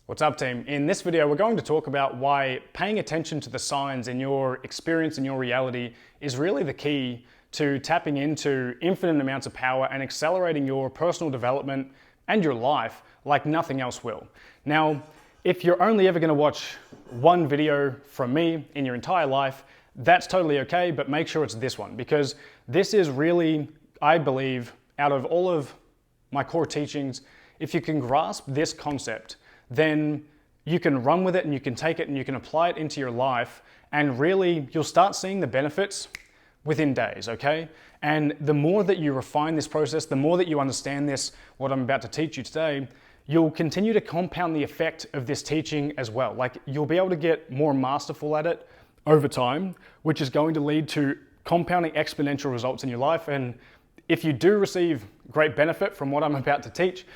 What's up, team? In this video, we're going to talk about why paying attention to the signs in your experience and your reality is really the key to tapping into infinite amounts of power and accelerating your personal development and your life like nothing else will. Now, if you're only ever going to watch one video from me in your entire life, that's totally okay, but make sure it's this one, because this is really, I believe, out of all of my core teachings, if you can grasp this concept, then you can run with it and you can take it and you can apply it into your life, and really you'll start seeing the benefits within days, okay? And the more that you refine this process, the more that you understand this, what I'm about to teach you today, you'll continue to compound the effect of this teaching as well. Like, you'll be able to get more masterful at it over time, which is going to lead to compounding exponential results in your life. And if you do receive great benefit from what I'm about to teach,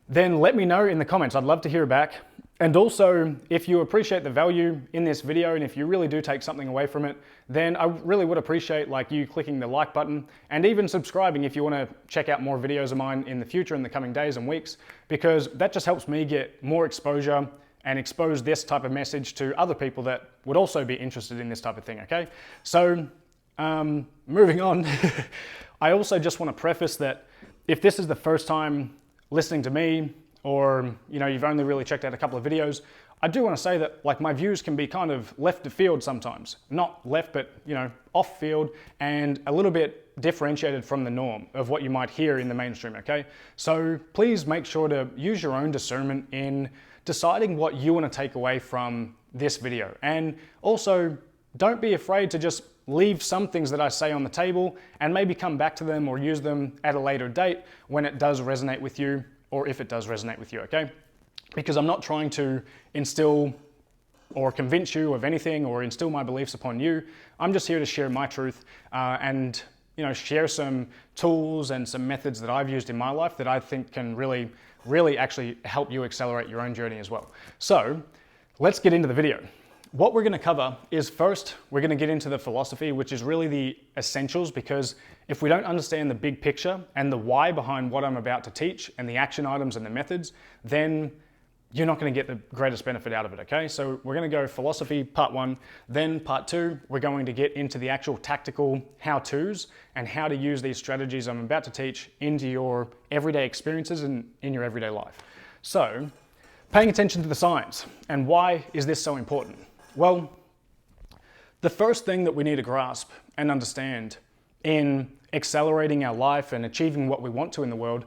then let me know in the comments. I'd love to hear back. And also, if you appreciate the value in this video and if you really do take something away from it, then I really would appreciate you clicking the like button and even subscribing if you want to check out more videos of mine in the future, in the coming days and weeks, because that just helps me get more exposure and expose this type of message to other people that would also be interested in this type of thing, okay? So, moving on, I also just want to preface that if this is the first time listening to me, or you've only really checked out a couple of videos, I do want to say that my views can be kind of left of field sometimes. Not left, but off field, and a little bit differentiated from the norm of what you might hear in the mainstream, okay? So please make sure to use your own discernment in deciding what you want to take away from this video. And also, don't be afraid to just leave some things that I say on the table and maybe come back to them or use them at a later date when it does resonate with you, or if it does resonate with you, okay? Because I'm not trying to instill or convince you of anything or instill my beliefs upon you. I'm just here to share my truth and share some tools and some methods that I've used in my life that I think can really actually help you accelerate your own journey as well. So let's get into the video. What we're going to cover is, first, we're going to get into the philosophy, which is really the essentials, because if we don't understand the big picture and the why behind what I'm about to teach and the action items and the methods, then you're not going to get the greatest benefit out of it, okay? So we're going to go philosophy, part one. Then part two, we're going to get into the actual tactical how-tos and how to use these strategies I'm about to teach into your everyday experiences and in your everyday life. So, paying attention to the signs. And why is this so important? Well, the first thing that we need to grasp and understand in accelerating our life and achieving what we want to in the world,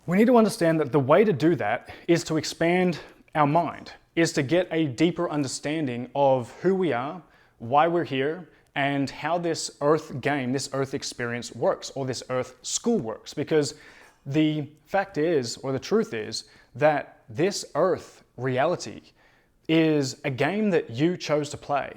we need to understand that the way to do that is to expand our mind, is to get a deeper understanding of who we are, why we're here, and how this earth game, this earth experience works, or this earth school works. Because the fact is, or the truth is, that this earth reality is a game that you chose to play.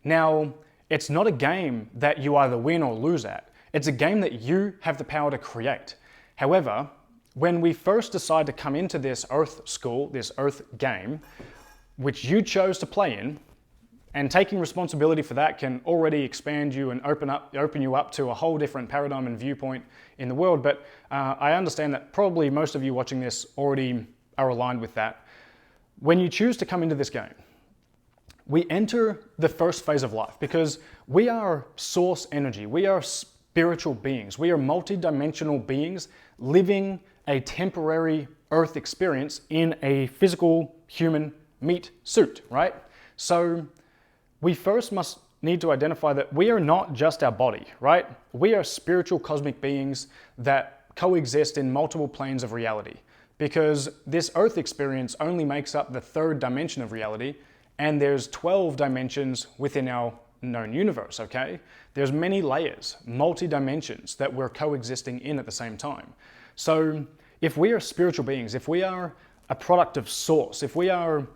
Now, it's not a game that you either win or lose at. It's a game that you have the power to create. However, when we first decide to come into this earth school, this earth game, which you chose to play in, and taking responsibility for that can already expand you and open you up to a whole different paradigm and viewpoint in the world. But I understand that probably most of you watching this already are aligned with that. When you choose to come into this game, we enter the first phase of life because we are source energy. We are spiritual beings. We are multidimensional beings living a temporary earth experience in a physical human meat suit, right? So we first must need to identify that we are not just our body, right? We are spiritual cosmic beings that coexist in multiple planes of reality. Because this earth experience only makes up the third dimension of reality, and there's 12 dimensions within our known universe, okay? There's many layers, multi-dimensions that we're coexisting in at the same time. So if we are spiritual beings, if we are a product of source, if we are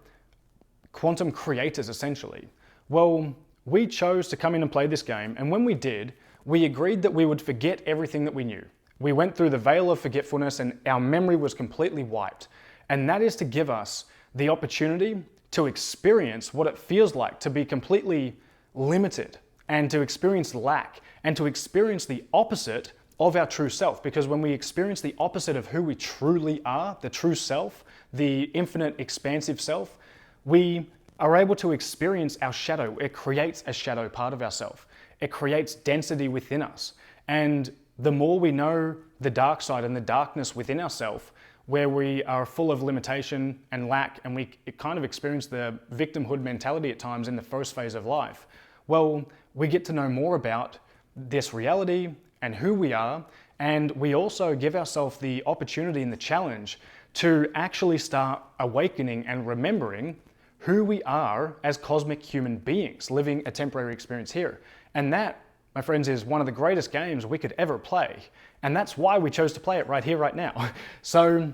quantum creators essentially, well, we chose to come in and play this game, and when we did, we agreed that we would forget everything that we knew. We went through the veil of forgetfulness and our memory was completely wiped. And that is to give us the opportunity to experience what it feels like to be completely limited and to experience lack and to experience the opposite of our true self, because when we experience the opposite of who we truly are, the true self, the infinite expansive self, we are able to experience our shadow. It creates a shadow part of ourself. It creates density within us. And the more we know the dark side and the darkness within ourselves, where we are full of limitation and lack, and we kind of experience the victimhood mentality at times in the first phase of life, well, we get to know more about this reality and who we are, and we also give ourselves the opportunity and the challenge to actually start awakening and remembering who we are as cosmic human beings living a temporary experience here. And that, my friends, is one of the greatest games we could ever play. And that's why we chose to play it right here, right now. So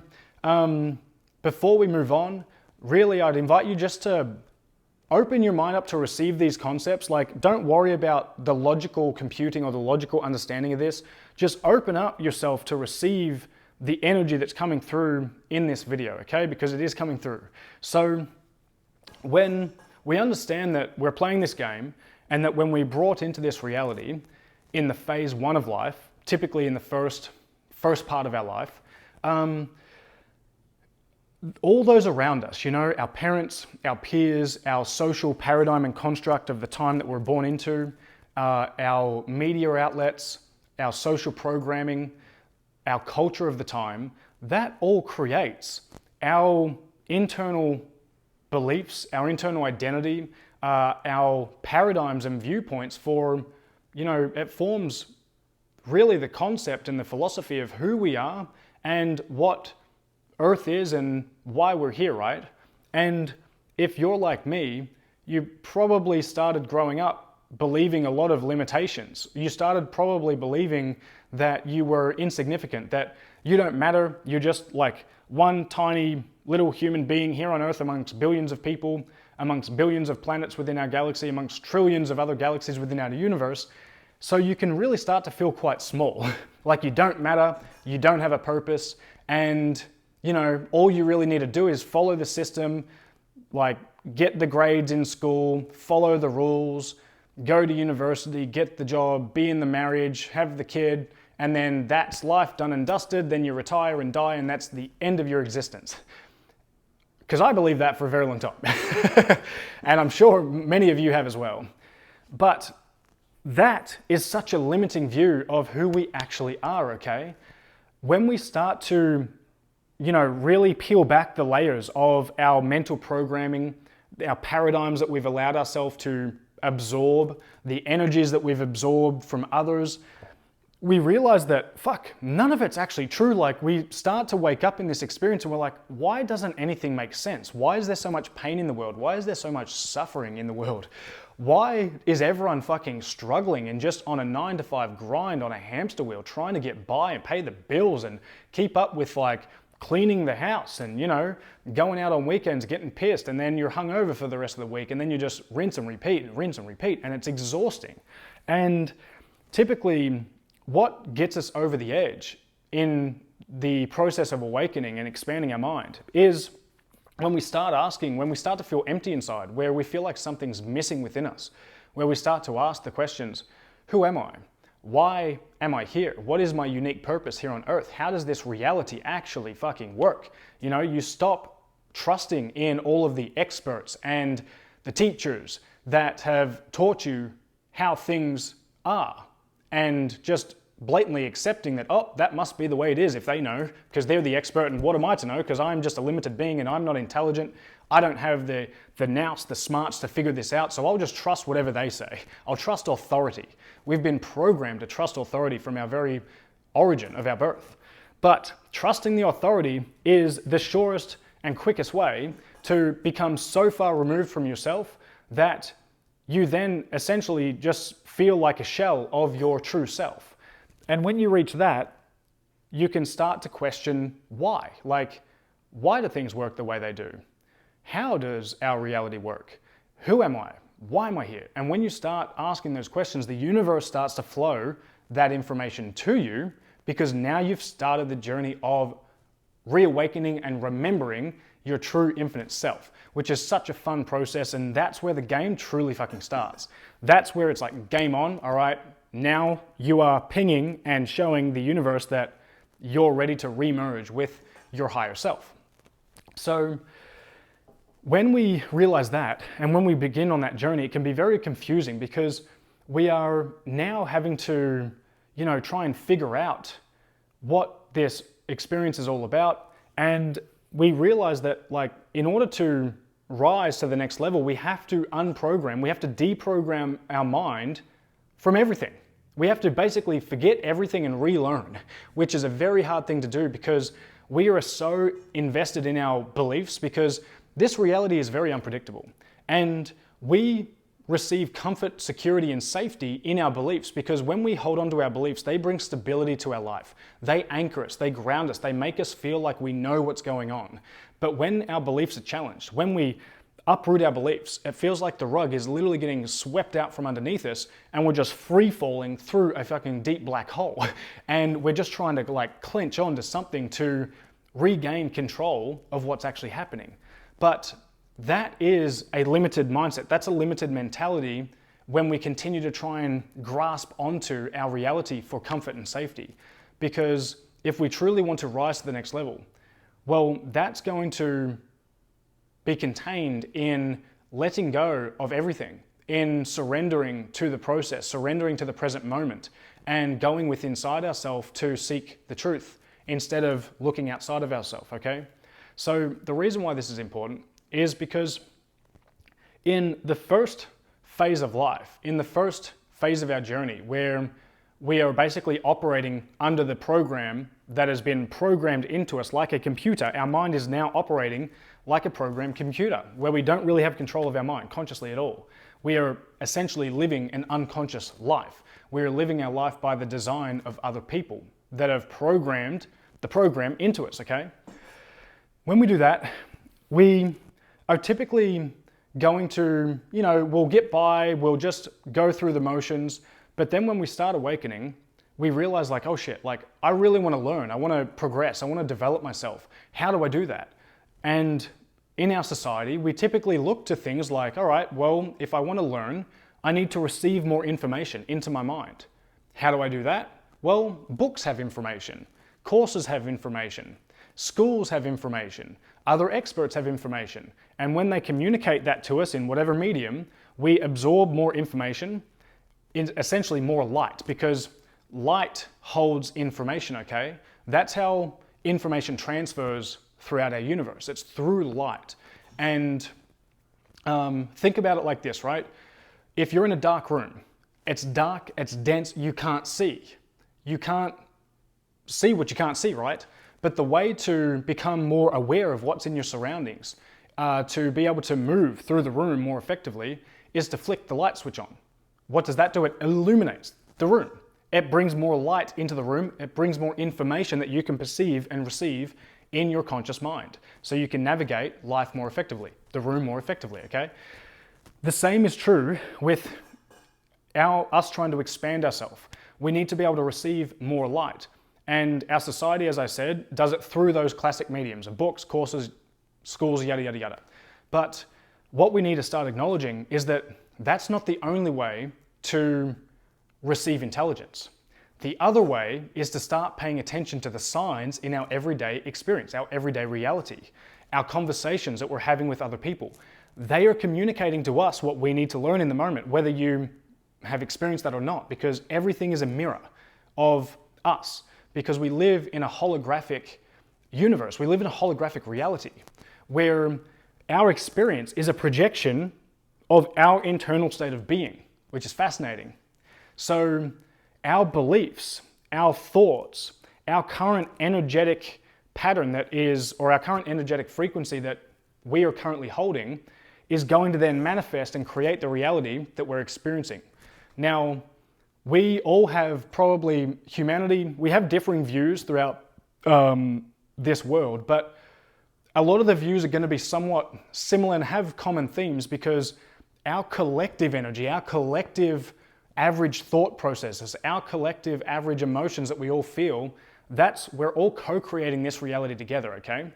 before we move on, really I'd invite you just to open your mind up to receive these concepts. Like, don't worry about the logical computing or the logical understanding of this. Just open up yourself to receive the energy that's coming through in this video, okay? Because it is coming through. So when we understand that we're playing this game, and that when we brought into this reality in the phase 1 of life, typically in the first part of our life, all those around us, you know, our parents, our peers, our social paradigm and construct of the time that we're born into, our media outlets, our social programming, our culture of the time, that all creates our internal beliefs, our internal identity, our paradigms and viewpoints for, you know, it forms really the concept and the philosophy of who we are and what Earth is and why we're here, right? And if you're like me, you probably started growing up believing a lot of limitations. You started probably believing that you were insignificant, that you don't matter, you're just like one tiny little human being here on Earth amongst billions of people, amongst billions of planets within our galaxy, amongst trillions of other galaxies within our universe. So you can really start to feel quite small, like you don't matter, you don't have a purpose, and you know, all you really need to do is follow the system, like get the grades in school, follow the rules, go to university, get the job, be in the marriage, have the kid, and then that's life done and dusted. Then you retire and die, and that's the end of your existence. Because I believe that for a very long time. And I'm sure many of you have as well. But that is such a limiting view of who we actually are, okay? When we start to, you know, really peel back the layers of our mental programming, our paradigms that we've allowed ourselves to absorb, the energies that we've absorbed from others, we realize that, fuck, none of it's actually true. Like, we start to wake up in this experience and we're like, why doesn't anything make sense? Why is there so much pain in the world? Why is there so much suffering in the world? Why is everyone fucking struggling and just on a 9-to-5 grind on a hamster wheel trying to get by and pay the bills and keep up with like cleaning the house and, you know, going out on weekends, getting pissed, and then you're hungover for the rest of the week, and then you just rinse and repeat, and it's exhausting. And typically, what gets us over the edge in the process of awakening and expanding our mind is when we start asking, when we start to feel empty inside, where we feel like something's missing within us, where we start to ask the questions, who am I? Why am I here? What is my unique purpose here on Earth? How does this reality actually fucking work? You know, you stop trusting in all of the experts and the teachers that have taught you how things are, and just blatantly accepting that, oh, that must be the way it is if they know, because they're the expert, and what am I to know, because I'm just a limited being and I'm not intelligent. I don't have the nous, the smarts to figure this out, so I'll just trust whatever they say. I'll trust authority. We've been programmed to trust authority from our very origin of our birth. But trusting the authority is the surest and quickest way to become so far removed from yourself that you then essentially just feel like a shell of your true self. And when you reach that, you can start to question why. Like, why do things work the way they do? How does our reality work? Who am I? Why am I here? And when you start asking those questions, the universe starts to flow that information to you, because now you've started the journey of reawakening and remembering your true infinite self, which is such a fun process. And that's where the game truly fucking starts. That's where it's like game on. All right, now you are pinging and showing the universe that you're ready to re-merge with your higher self. So when we realize that, and when we begin on that journey, it can be very confusing because we are now having to, try and figure out what this experience is all about. And we realize that, in order to rise to the next level, we have to unprogram, we have to deprogram our mind from everything. We have to basically forget everything and relearn, which is a very hard thing to do because we are so invested in our beliefs, because this reality is very unpredictable. And we receive comfort, security, and safety in our beliefs, because when we hold on to our beliefs, they bring stability to our life. They anchor us, they ground us, they make us feel like we know what's going on. But when our beliefs are challenged, when we uproot our beliefs, it feels like the rug is literally getting swept out from underneath us and we're just free falling through a fucking deep black hole. And we're just trying to clench onto something to regain control of what's actually happening. But that is a limited mindset. That's a limited mentality when we continue to try and grasp onto our reality for comfort and safety. Because if we truly want to rise to the next level, well, that's going to be contained in letting go of everything, in surrendering to the process, surrendering to the present moment, and going within inside ourselves to seek the truth instead of looking outside of ourselves, okay? So the reason why this is important is because in the first phase of life, in the first phase of our journey, where we are basically operating under the program that has been programmed into us like a computer, our mind is now operating like a programmed computer, where we don't really have control of our mind consciously at all. We are essentially living an unconscious life. We are living our life by the design of other people that have programmed the program into us, okay? When we do that, we are typically going to, we'll get by, we'll just go through the motions. But then when we start awakening, we realize oh shit, I really want to learn. I want to progress. I want to develop myself. How do I do that? And in our society, we typically look to things like, all right, well, if I want to learn, I need to receive more information into my mind. How do I do that? Well, books have information. Courses have information. Schools have information. Other experts have information. And when they communicate that to us in whatever medium, we absorb more information, essentially more light, because light holds information, okay? That's how information transfers throughout our universe. It's through light. And think about it like this, right? If you're in a dark room, it's dark, it's dense, you can't see. You can't see what you can't see, right? But the way to become more aware of what's in your surroundings, to be able to move through the room more effectively, is to flick the light switch on. What does that do? It illuminates the room. It brings more light into the room. It brings more information that you can perceive and receive in your conscious mind. So you can navigate life more effectively, the room more effectively, okay? The same is true with us trying to expand ourselves. We need to be able to receive more light. And our society, as I said, does it through those classic mediums of books, courses, schools, yada, yada, yada. But what we need to start acknowledging is that that's not the only way to receive intelligence. The other way is to start paying attention to the signs in our everyday experience, our everyday reality, our conversations that we're having with other people. They are communicating to us what we need to learn in the moment, whether you have experienced that or not, because everything is a mirror of us. Because we live in a holographic universe. We live in a holographic reality where our experience is a projection of our internal state of being, which is fascinating. So our beliefs, our thoughts, our current energetic pattern or our current energetic frequency that we are currently holding is going to then manifest and create the reality that we're experiencing. Now, we all have humanity, we have differing views throughout this world, but a lot of the views are going to be somewhat similar and have common themes because our collective energy, our collective average thought processes, our collective average emotions that we all feel, we're all co-creating this reality together, okay?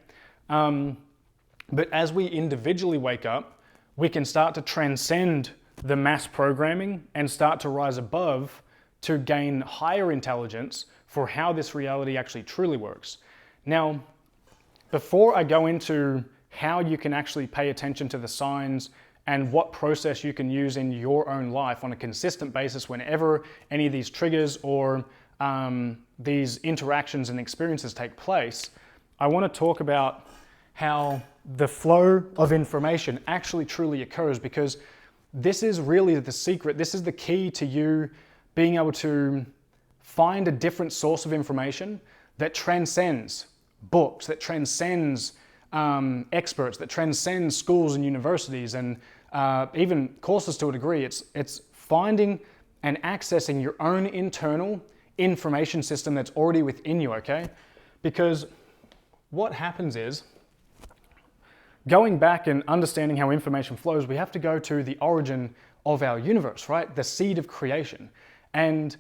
But as we individually wake up, we can start to transcend the mass programming and start to rise above to gain higher intelligence for how this reality actually truly works. Now, before I go into how you can actually pay attention to the signs and what process you can use in your own life on a consistent basis whenever any of these triggers or these interactions and experiences take place, I want to talk about how the flow of information actually truly occurs, because this is really the secret. This is the key to you being able to find a different source of information that transcends books, that transcends experts, that transcends schools and universities and even courses to a degree. It's finding and accessing your own internal information system that's already within you, okay? Because what happens is, going back and understanding how information flows, we have to go to the origin of our universe, right? The seed of creation. And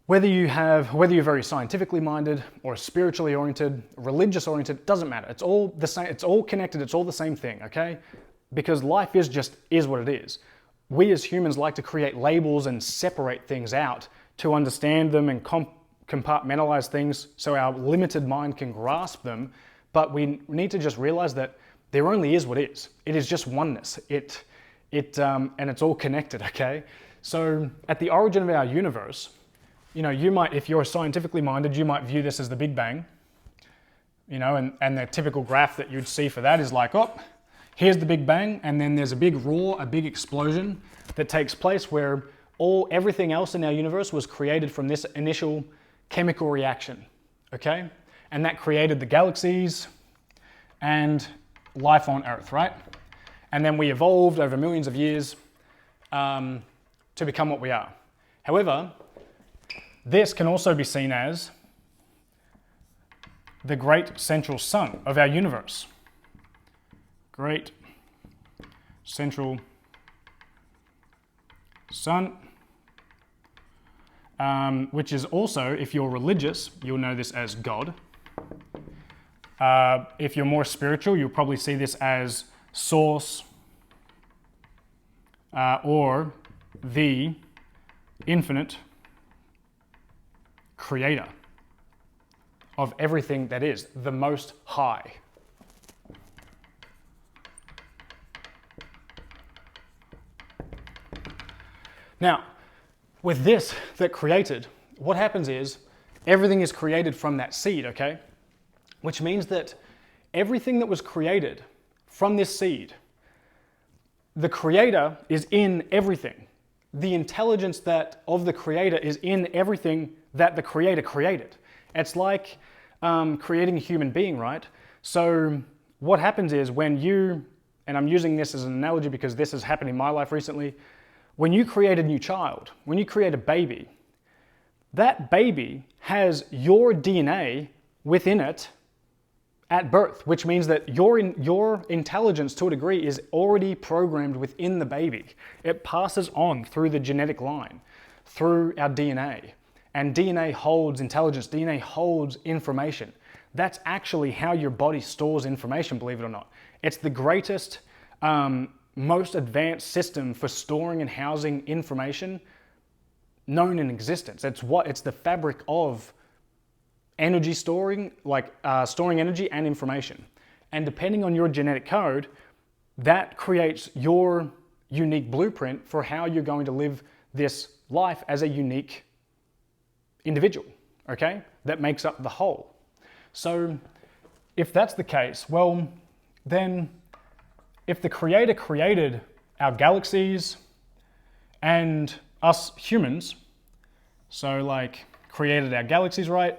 whether you're very scientifically minded or spiritually oriented, religious oriented, doesn't matter. It's all the same, it's all connected, it's all the same thing, okay? Because life is what it is. We as humans like to create labels and separate things out to understand them and compartmentalize things so our limited mind can grasp them. But we need to just realize that there only is what is. It is just oneness. And it's all connected, okay? So at the origin of our universe, you might, if you're scientifically minded, you might view this as the Big Bang, and the typical graph that you'd see for that is like, oh, here's the Big Bang, and then there's a big roar, a big explosion that takes place where everything else in our universe was created from this initial chemical reaction, okay? And that created the galaxies and life on Earth, right? And then we evolved over millions of years to become what we are. However, this can also be seen as the great central sun of our universe. Great central sun, which is also, if you're religious, you'll know this as God. If you're more spiritual, you'll probably see this as source or the infinite creator of everything that is, the Most High. Now, with this that created, what happens is everything is created from that seed, okay? Which means that everything that was created from this seed, the creator is in everything. The intelligence of the creator is in everything that the creator created. It's like creating a human being, right? So what happens is when you, and I'm using this as an analogy because this has happened in my life recently, when you create a new child, when you create a baby, that baby has your DNA within it at birth, which means that your intelligence to a degree is already programmed within the baby. It passes on through the genetic line, through our DNA. And DNA holds intelligence, DNA holds information. That's actually how your body stores information, believe it or not. It's the greatest, most advanced system for storing and housing information known in existence. It's the fabric of energy storing, storing energy and information. And depending on your genetic code, that creates your unique blueprint for how you're going to live this life as a unique individual, okay? That makes up the whole. So if that's the case, well, then if the creator created our galaxies and us humans, so created our galaxies, right?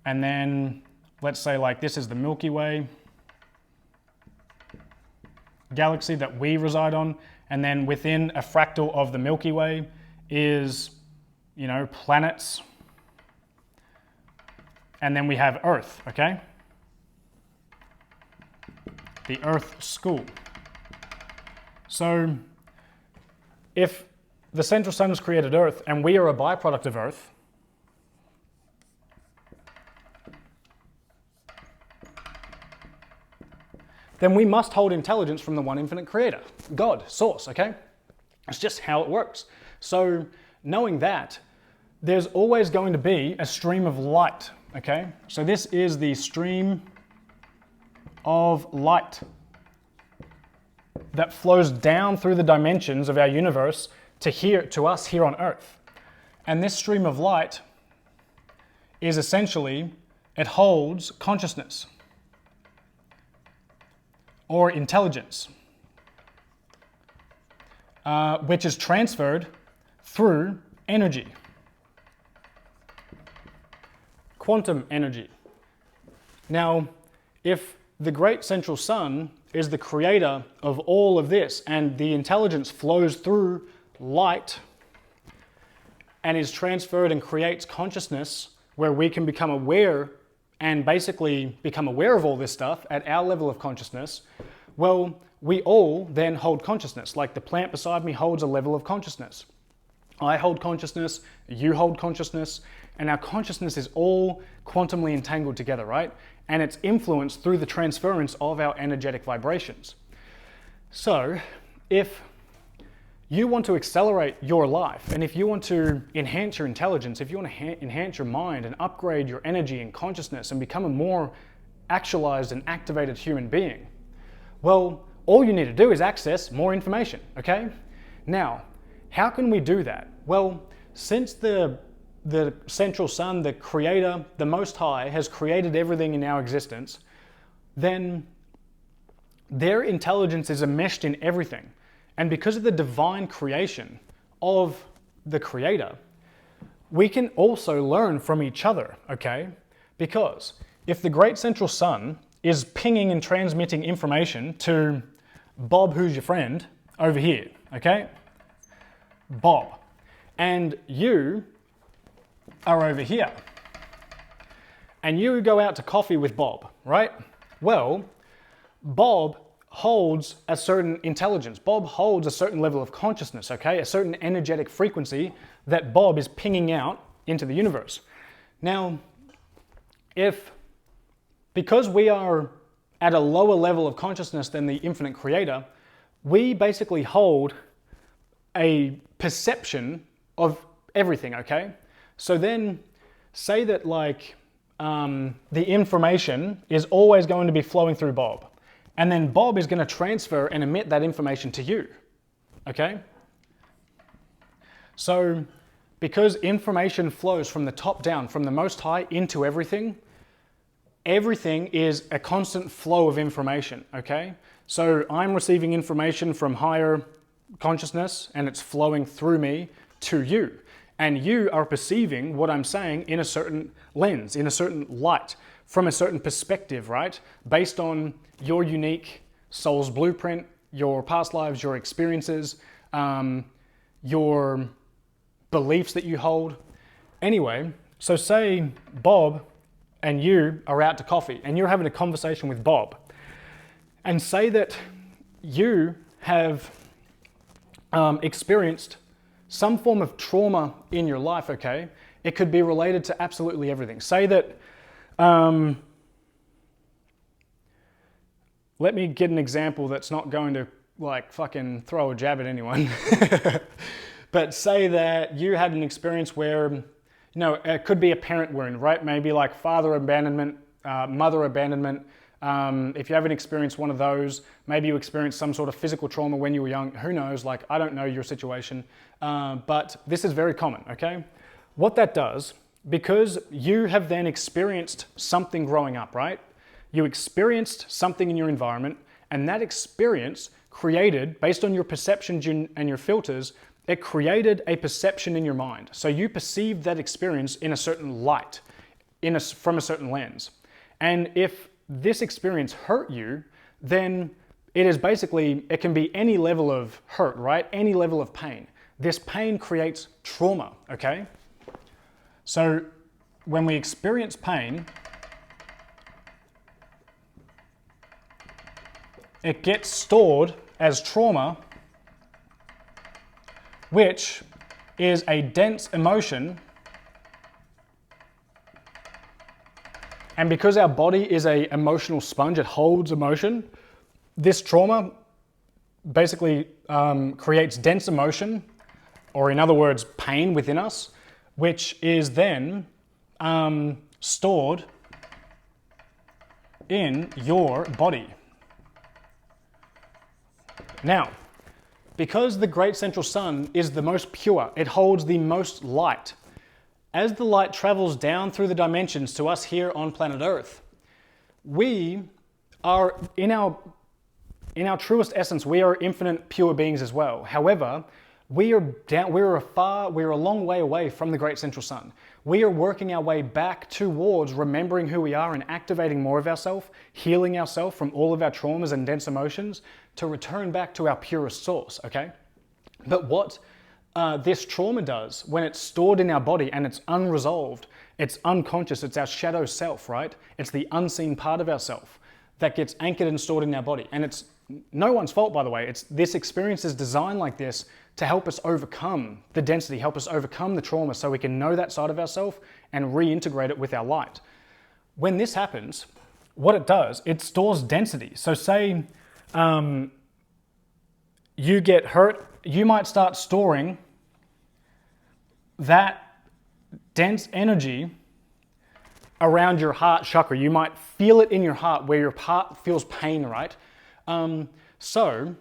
And then let's say this is the Milky Way galaxy that we reside on. And then within a fractal of the Milky Way is, planets. And then we have Earth, okay? The Earth school. So if the central sun has created Earth and we are a byproduct of Earth, then we must hold intelligence from the one infinite creator, God, source, okay? It's just how it works. So knowing that, there's always going to be a stream of light, okay? So this is the stream of light that flows down through the dimensions of our universe to us here on Earth. And this stream of light is essentially, it holds consciousness or intelligence, which is transferred through energy, quantum energy. Now, if the great central sun is the creator of all of this, and the intelligence flows through light and is transferred and creates consciousness where we can become aware and basically become aware of all this stuff at our level of consciousness, well, we all then hold consciousness. Like the plant beside me holds a level of consciousness. I hold consciousness, you hold consciousness, and our consciousness is all quantumly entangled together, right? And it's influenced through the transference of our energetic vibrations. So if you want to accelerate your life, and if you want to enhance your intelligence, if you want to enhance your mind and upgrade your energy and consciousness and become a more actualized and activated human being, well, all you need to do is access more information, okay? Now, how can we do that? Well, since the central sun, the creator, the Most High, has created everything in our existence, then their intelligence is enmeshed in everything. And because of the divine creation of the creator, we can also learn from each other, okay? Because if the great central sun is pinging and transmitting information to Bob, who's your friend, over here, okay? Bob. And you are over here. And you go out to coffee with Bob, right? Well, Bob holds a certain intelligence. Bob holds a certain level of consciousness, okay? A certain energetic frequency that Bob is pinging out into the universe. Now, because we are at a lower level of consciousness than the infinite creator, we basically hold a perception of everything, okay? So then say that like the information is always going to be flowing through Bob. And then Bob is going to transfer and emit that information to you, okay? So because information flows from the top down, from the Most High into everything, everything is a constant flow of information, okay? So I'm receiving information from higher consciousness and it's flowing through me to you. And you are perceiving what I'm saying in a certain lens, in a certain light, from a certain perspective, right? Based on your unique soul's blueprint, your past lives, your experiences, your beliefs that you hold. Anyway, so say Bob and you are out to coffee and you're having a conversation with Bob, and say that you have experienced some form of trauma in your life, okay? It could be related to absolutely everything. Say that, let me get an example that's not going to like fucking throw a jab at anyone. But say that you had an experience where, you know, it could be a parent wound, right? Maybe like father abandonment, mother abandonment. If you haven't experienced one of those, maybe you experienced some sort of physical trauma when you were young. Who knows? Like, I don't know your situation, but this is very common, okay? What that does, because you have then experienced something growing up, right? You experienced something in your environment, and that experience created, based on your perceptions and your filters, it created a perception in your mind. So you perceived that experience in a certain light, from a certain lens. And if this experience hurt you, then it can be any level of hurt, right? Any level of pain. This pain creates trauma, okay? So when we experience pain, it gets stored as trauma, which is a dense emotion. And because our body is an emotional sponge, it holds emotion, this trauma basically creates dense emotion, or in other words, pain within us, which is then stored in your body. Now, because the great central sun is the most pure, it holds the most light. As the light travels down through the dimensions to us here on planet Earth, we are, in our truest essence, we are infinite pure beings as well. However, we're a long way away from the great central sun. We are working our way back towards remembering who we are and activating more of ourselves, healing ourselves from all of our traumas and dense emotions to return back to our purest source, okay? But what this trauma does when it's stored in our body and it's unresolved, it's unconscious, it's our shadow self, right? It's the unseen part of ourself that gets anchored and stored in our body. And it's no one's fault, by the way. This experience is designed like this to help us overcome the density, help us overcome the trauma so we can know that side of ourselves and reintegrate it with our light. When this happens, what it does, it stores density. So say you get hurt, you might start storing that dense energy around your heart chakra. You might feel it in your heart where your heart feels pain, right? So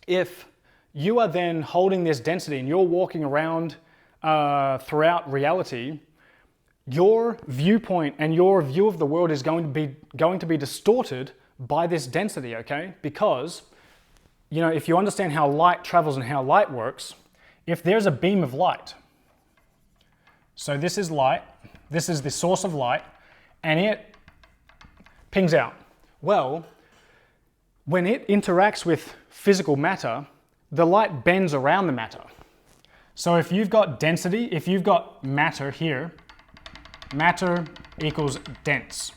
if you are then holding this density and you're walking around throughout reality, your viewpoint and your view of the world is going to be distorted by this density, okay? Because, you know, if you understand how light travels and how light works, if there's a beam of light, so this is light, this is the source of light, and it pings out. Well, when it interacts with physical matter, the light bends around the matter. So if you've got density, if you've got matter here, matter equals dense,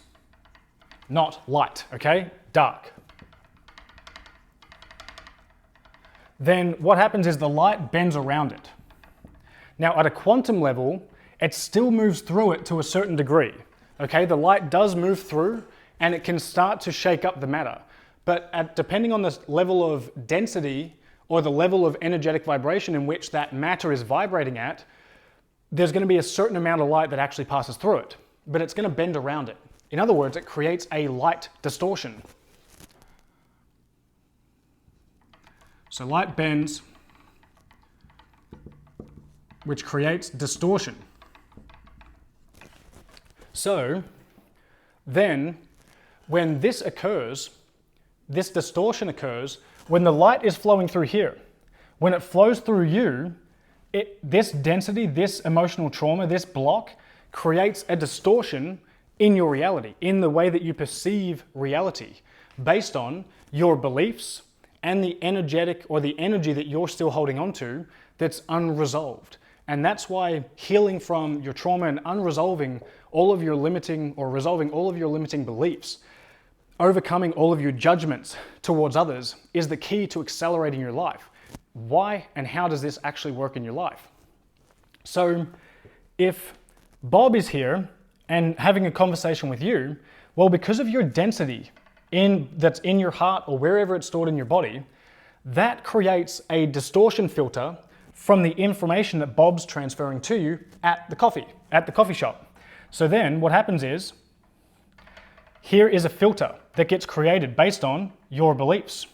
not light, okay? Dark. Then what happens is the light bends around it. Now at a quantum level, it still moves through it to a certain degree, okay? The light does move through and it can start to shake up the matter. But depending on the level of density or the level of energetic vibration in which that matter is vibrating at, there's going to be a certain amount of light that actually passes through it, but it's going to bend around it. In other words, it creates a light distortion. So light bends, which creates distortion. So then when this occurs, this distortion occurs when the light is flowing through here. When it flows through you, this density, this emotional trauma, this block creates a distortion in your reality, in the way that you perceive reality, based on your beliefs and the energetic or the energy that you're still holding on to that's unresolved. And that's why healing from your trauma and unresolving all of your limiting or resolving all of your limiting beliefs, overcoming all of your judgments towards others is the key to accelerating your life. Why and how does this actually work in your life? So if Bob is here and having a conversation with you, well, because of your density that's in your heart or wherever it's stored in your body, that creates a distortion filter from the information that Bob's transferring to you at the coffee shop. So then what happens is, here is a filter that gets created based on your beliefs,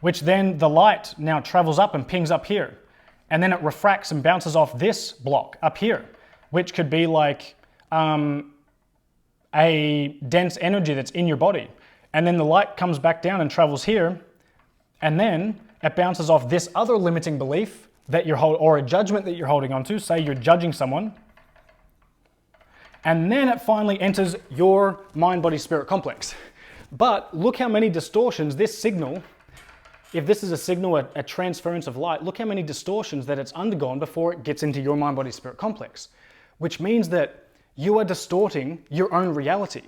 which then the light now travels up and pings up here. And then it refracts and bounces off this block up here, which could be like a dense energy that's in your body. And then the light comes back down and travels here, and then it bounces off this other limiting belief that you're or a judgment that you're holding on to. Say you're judging someone. And then it finally enters your mind-body-spirit complex. But look how many distortions this signal, if this is a signal, a transference of light, look how many distortions that it's undergone before it gets into your mind-body-spirit complex. Which means that you are distorting your own reality.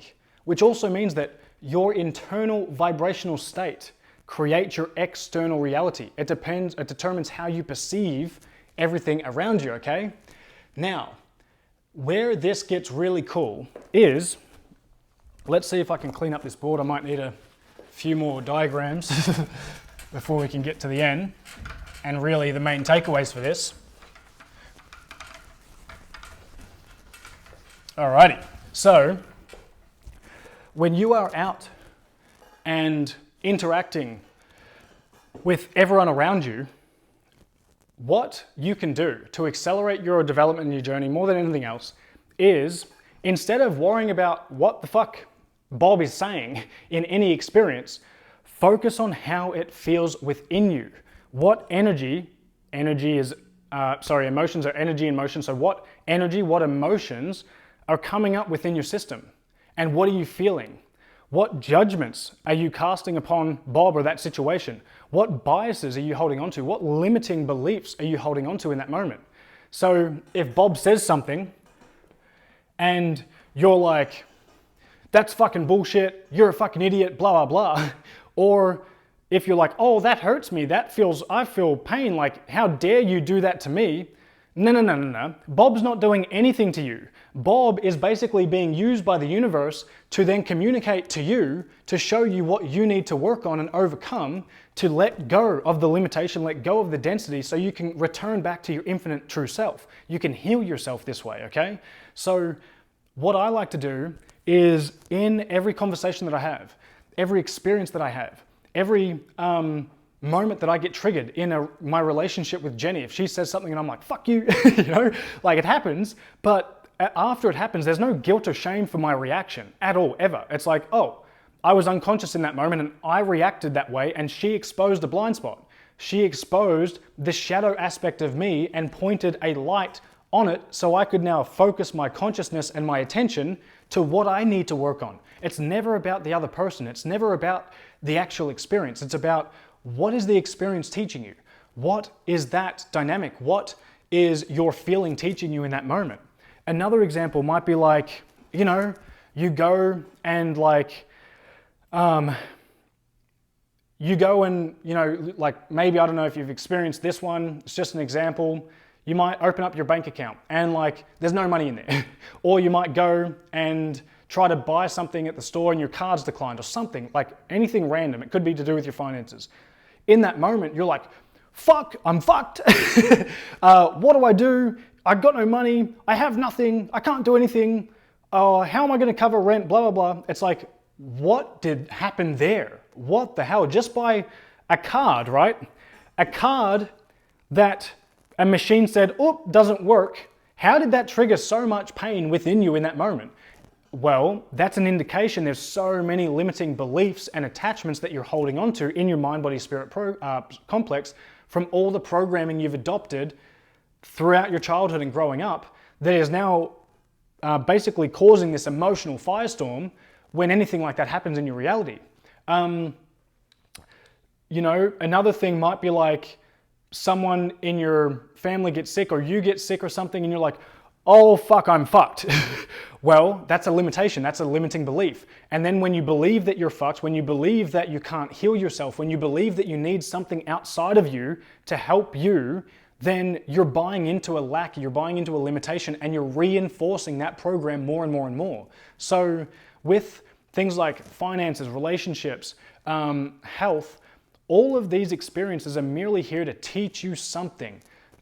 Which also means that your internal vibrational state creates your external reality. It determines how you perceive everything around you, okay? Now, where this gets really cool is, let's see if I can clean up this board. I might need a few more diagrams before we can get to the end, and really the main takeaways for this. Alrighty, so when you are out and interacting with everyone around you, what you can do to accelerate your development in your journey more than anything else is, instead of worrying about what the fuck Bob is saying in any experience, focus on how it feels within you. What emotions are energy and motion. So what energy, what emotions are coming up within your system? And what are you feeling? What judgments are you casting upon Bob or that situation? What biases are you holding on to? What limiting beliefs are you holding on to in that moment? So if Bob says something and you're like, that's fucking bullshit, you're a fucking idiot, blah, blah, blah. Or if you're like, oh, that hurts me, I feel pain, like, how dare you do that to me? No. Bob's not doing anything to you. Bob is basically being used by the universe to then communicate to you, to show you what you need to work on and overcome, to let go of the limitation, let go of the density, so you can return back to your infinite true self. You can heal yourself this way, okay? So what I like to do is, in every conversation that I have, every experience that I have, every moment that I get triggered in my relationship with Jenny, if she says something and I'm like, fuck you, you know, like, it happens, but after it happens, there's no guilt or shame for my reaction at all, ever. It's like, oh, I was unconscious in that moment and I reacted that way, and she exposed a blind spot. She exposed the shadow aspect of me and pointed a light on it, so I could now focus my consciousness and my attention to what I need to work on. It's never about the other person. It's never about the actual experience. It's about, what is the experience teaching you? What is that dynamic? What is your feeling teaching you in that moment? Another example might be like, you know, you go and like, you know, like, maybe, I don't know if you've experienced this one, it's just an example. You might open up your bank account and like, there's no money in there. Or you might go and try to buy something at the store and your card's declined, or something, like anything random. It could be to do with your finances. In that moment, you're like, fuck, I'm fucked. What do I do? I've got no money. I have nothing. I can't do anything. How am I going to cover rent? Blah, blah, blah. It's like, what did happen there? What the hell? Just by a card, right? A card that a machine said, oh, doesn't work. How did that trigger so much pain within you in that moment? Well, that's an indication there's so many limiting beliefs and attachments that you're holding on to in your mind-body-spirit complex from all the programming you've adopted throughout your childhood and growing up, that is now basically causing this emotional firestorm when anything like that happens in your reality. You know, another thing might be like, someone in your family gets sick, or you get sick or something, and you're like, oh fuck, I'm fucked. Well, that's a limitation, that's a limiting belief. And then when you believe that you're fucked, when you believe that you can't heal yourself, when you believe that you need something outside of you to help you, then you're buying into a lack, you're buying into a limitation, and you're reinforcing that program more and more and more. So with things like finances, relationships, health, all of these experiences are merely here to teach you something.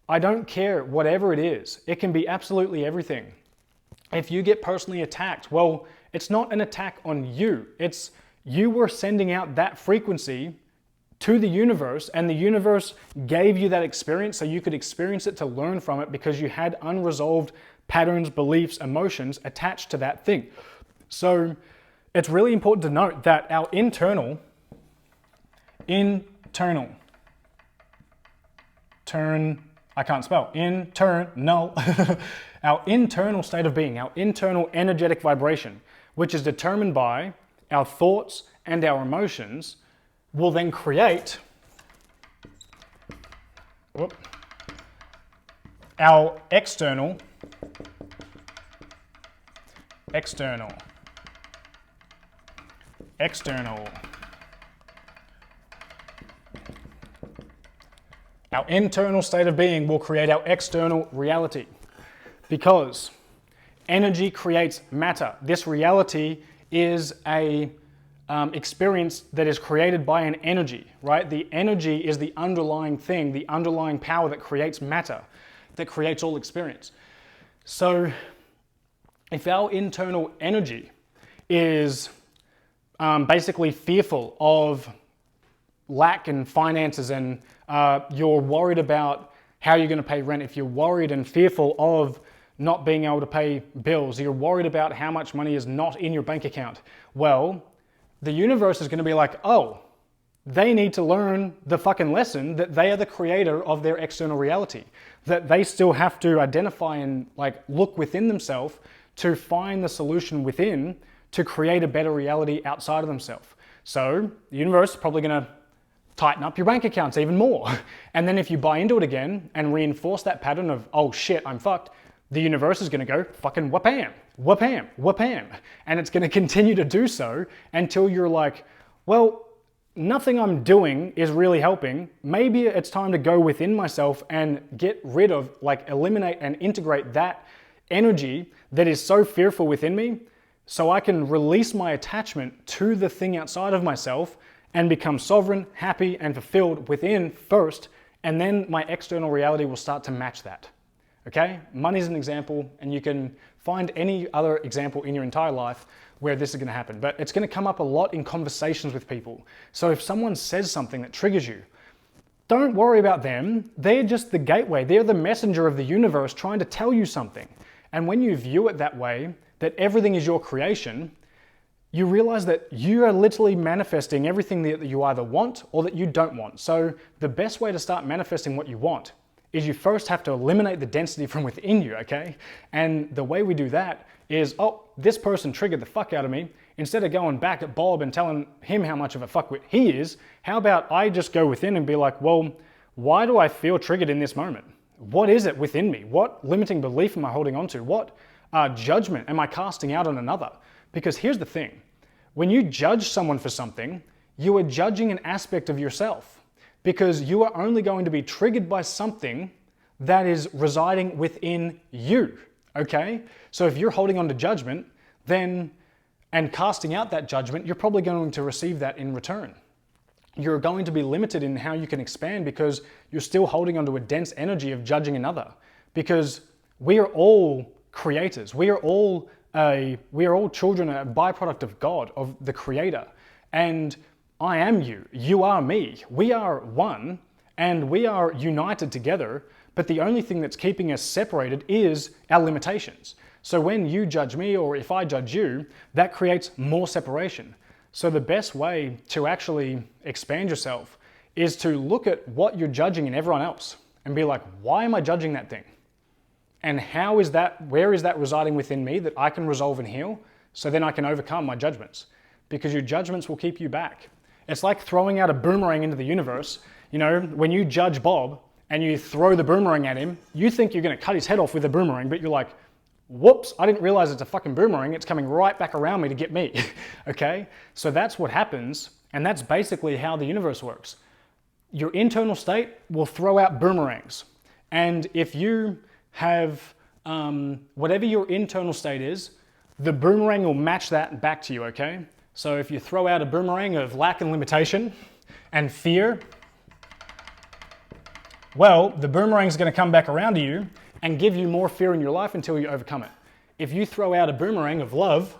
I don't care, whatever it is. It can be absolutely everything. If you get personally attacked, well, it's not an attack on you. It's you were sending out that frequency to the universe, and the universe gave you that experience so you could experience it, to learn from it, because you had unresolved patterns, beliefs, emotions attached to that thing. So it's really important to note that our internal our internal state of being, our internal energetic vibration, which is determined by our thoughts and our emotions, will then create our external Our internal state of being will create our external reality, because energy creates matter. This reality is a experience that is created by an energy, right? The energy is the underlying thing, the underlying power that creates matter, that creates all experience. So if our internal energy is basically fearful of lack in finances, and you're worried about how you're going to pay rent, if you're worried and fearful of not being able to pay bills, you're worried about how much money is not in your bank account, well, the universe is going to be like, oh, they need to learn the fucking lesson that they are the creator of their external reality, that they still have to identify and like look within themselves to find the solution within to create a better reality outside of themselves. So the universe is probably going to tighten up your bank accounts even more. And then if you buy into it again and reinforce that pattern of, oh shit, I'm fucked, the universe is going to go fucking whapam, whapam, whapam. And it's going to continue to do so until you're like, well, nothing I'm doing is really helping. Maybe it's time to go within myself and get rid of, like eliminate and integrate that energy that is so fearful within me, so I can release my attachment to the thing outside of myself and become sovereign, happy, and fulfilled within first, and then my external reality will start to match that. Okay? Money is an example, and you can find any other example in your entire life where this is going to happen. But it's going to come up a lot in conversations with people. So if someone says something that triggers you, don't worry about them. They're just the gateway. They're the messenger of the universe trying to tell you something. And when you view it that way, that everything is your creation, you realize that you are literally manifesting everything that you either want or that you don't want. So the best way to start manifesting what you want is you first have to eliminate the density from within you, okay? And the way we do that is, oh, this person triggered the fuck out of me. Instead of going back at Bob and telling him how much of a fuckwit he is, how about I just go within and be like, well, why do I feel triggered in this moment? What is it within me? What limiting belief am I holding on to? What judgment am I casting out on another? Because here's the thing. When you judge someone for something, you are judging an aspect of yourself, because you are only going to be triggered by something that is residing within you, okay? So if you're holding on to judgment, then, and casting out that judgment, you're probably going to receive that in return. You're going to be limited in how you can expand because you're still holding onto a dense energy of judging another. Because we are all creators. We are all children, a byproduct of God, of the Creator. And I am you. You are me. We are one, and we are united together. But the only thing that's keeping us separated is our limitations. So when you judge me, or if I judge you, that creates more separation. So the best way to actually expand yourself is to look at what you're judging in everyone else and be like, why am I judging that thing? And how is that, where is that residing within me that I can resolve and heal, so then I can overcome my judgments? Because your judgments will keep you back. It's like throwing out a boomerang into the universe. You know, when you judge Bob and you throw the boomerang at him, you think you're going to cut his head off with a boomerang, but you're like, whoops, I didn't realize it's a fucking boomerang. It's coming right back around me to get me, okay? So that's what happens, and that's basically how the universe works. Your internal state will throw out boomerangs. And if you have whatever your internal state is, the boomerang will match that back to you, okay? So if you throw out a boomerang of lack and limitation and fear, well, the boomerang is going to come back around to you and give you more fear in your life until you overcome it. If you throw out a boomerang of love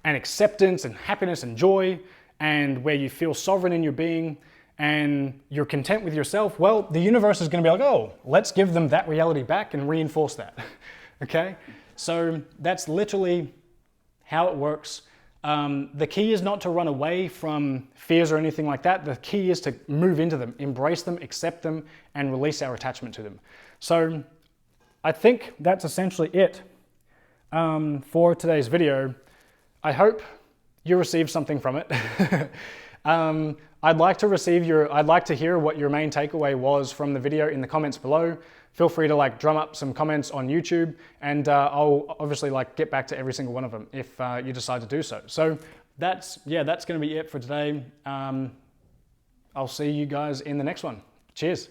and acceptance and happiness and joy, and where you feel sovereign in your being and you're content with yourself, well, the universe is going to be like, oh, let's give them that reality back and reinforce that, okay? So that's literally how it works. The key is not to run away from fears or anything like that. The key is to move into them, embrace them, accept them, and release our attachment to them. So I think that's essentially it for today's video. I hope you received something from it. I'd like to hear what your main takeaway was from the video in the comments below. Feel free to drum up some comments on YouTube, and I'll obviously get back to every single one of them if you decide to do so. So that's going to be it for today. I'll see you guys in the next one. Cheers.